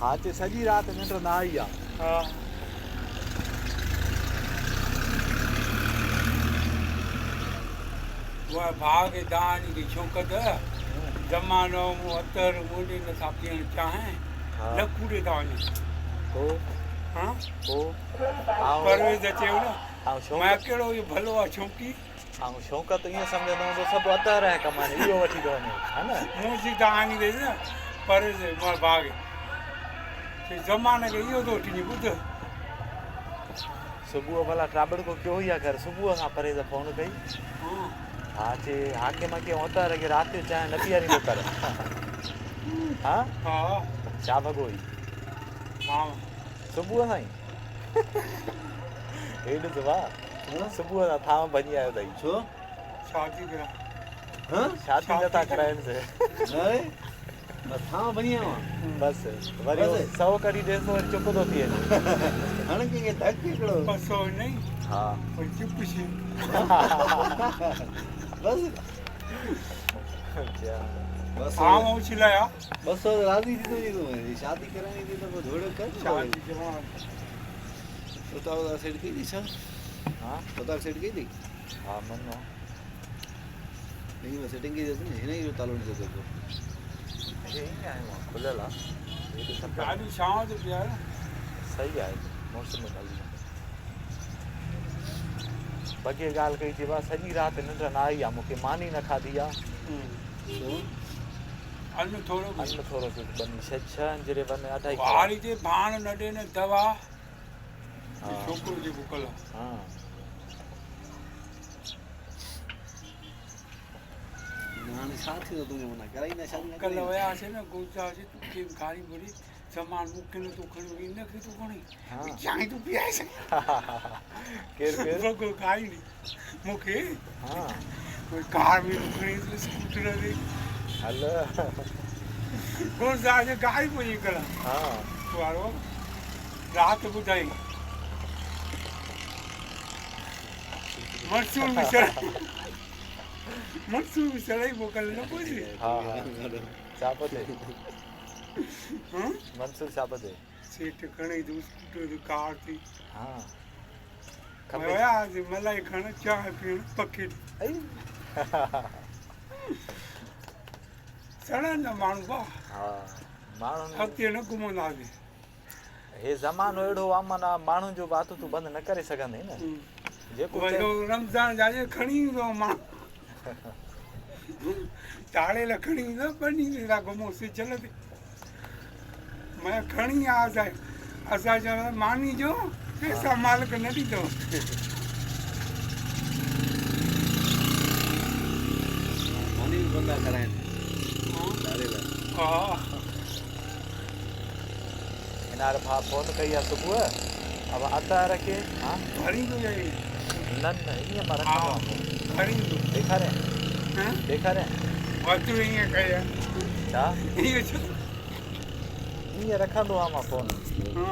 हाँ चए सॼी राति निंड न आई आहे हाँ वो भाग दान की शौकत जमानो अतर मुंडे नथा पीअण चाहें हाँ न कूड़े था वञनि पोइ हाँ पोइ परवेज़ चयो न ऐं शौक़ मैं कहिड़ो इहो भलो आहे छोकी ऐं शौक़त ईअं सम्झंदो हूंदो सभु अतर ऐं कमाने इहो वठी थो वञे हा न मुंहिंजी सीधा आनी अथसि न परवेज़ मां भाग ज़माने खे इहो थो वठी ॿुध सुबुह भला टाबड़ को कयो ई आहे घर सुबुह खां परेज़ फोन कई हाँ हा चए हाके माके होता रहे रात जो चाहे न पीआरींदो कर हाँ हाँ छा भॻो ई हाँ सुबुह सां ई हेॾो त वाह सुबुह सां थाम भॼी आयो अथई छो शादी करा शादी नथा कराइनि से अरे नथा वञी आवां बसि वरी उहो बसि? 100 कढी ॾेसि थो वरी चुप थो थी वञे हाणे कंहिंखे धक हिकिड़ो बसो नहीं हा कोई चुप सी बसि अच्छा बसि हाँ मैं चिल्लाया बस राज़ी थी तो जी शादी करानी थी तो धोड़ो कर शादी जवान उता सेट की थी छा हाँ उता सेट की थी हा मनो नहीं मैं सेटिंग की थी हिन ही तालो नहीं देतो हे ईअं आयो आहे खुलियल आहे हेॾो सभु गाड़ी शाम जो पिया सही आहे मौसम ॻाल्हि बॻे ॻाल्हि कई चइबो आहे सॼी राति निंड न आई आहे मूंखे मानी न खाधी आहे तो अन्न थोड़ो अन्न थोरो कुझु बनी छह अंजरे बने अढाई वारी जे भाण न ॾे न दवा हा छोकिरो जेको कल्ह हा हाणे छा थी तुंहिंजे मना कराई न शादी न कल्ह वियासीं न गुरुदास तोखे गाड़ी भरी सामान मूंखे न तूं खणी इनखे तूं खणी हाँ। चांहि तूं पीआए केरु केरु सघे गाड़ी नी मूंखे हा कोई कार में तूं खणी स्कूटर ते हल गुरुदास गाड़ी पई कल्ह हा वारो राति ॿुधाई मनसूर बि चढ़ाई मनसूर बि चढ़ाई पोइ कल्ह न पहुची हा हा छा पियो थिए हाँ मंसूर छा पियो थिए सीट खणी तूं स्कूटर ते कार थी हा मैं वियासीं मलाई खण चांहि पीअण पके ऐं चढ़नि न माण्हू भाउ हा माण्हुनि अॻिते न घुमंदासीं हे ज़मानो अहिड़ो आहे माना माण्हुनि जो बात तूं बंदि न करे सघंदे न जेको वरी चए रमज़ान जा खणी ईंदो आहे माण्हू ताड़े लाइ खणी ईंदो आहे 2 ॾींहं था घुमोसीं चल ते मैं खणी आयासीं असां चयो मानी जो पैसा मालिक न ॾींदो मानी भी बंदा कराइनि ॾाढे लाइ हा हिनार भाउ फोन कई आहे सुबुह अब अता रखे हा खणी थो जाए न न ईअं मां हा रखंदो आहियां खणी थो ॾेखारे हाँ ॾेखारे वधू ईअं कया छा इहो छो ईअं रखंदो आहियां मां फोन हाँ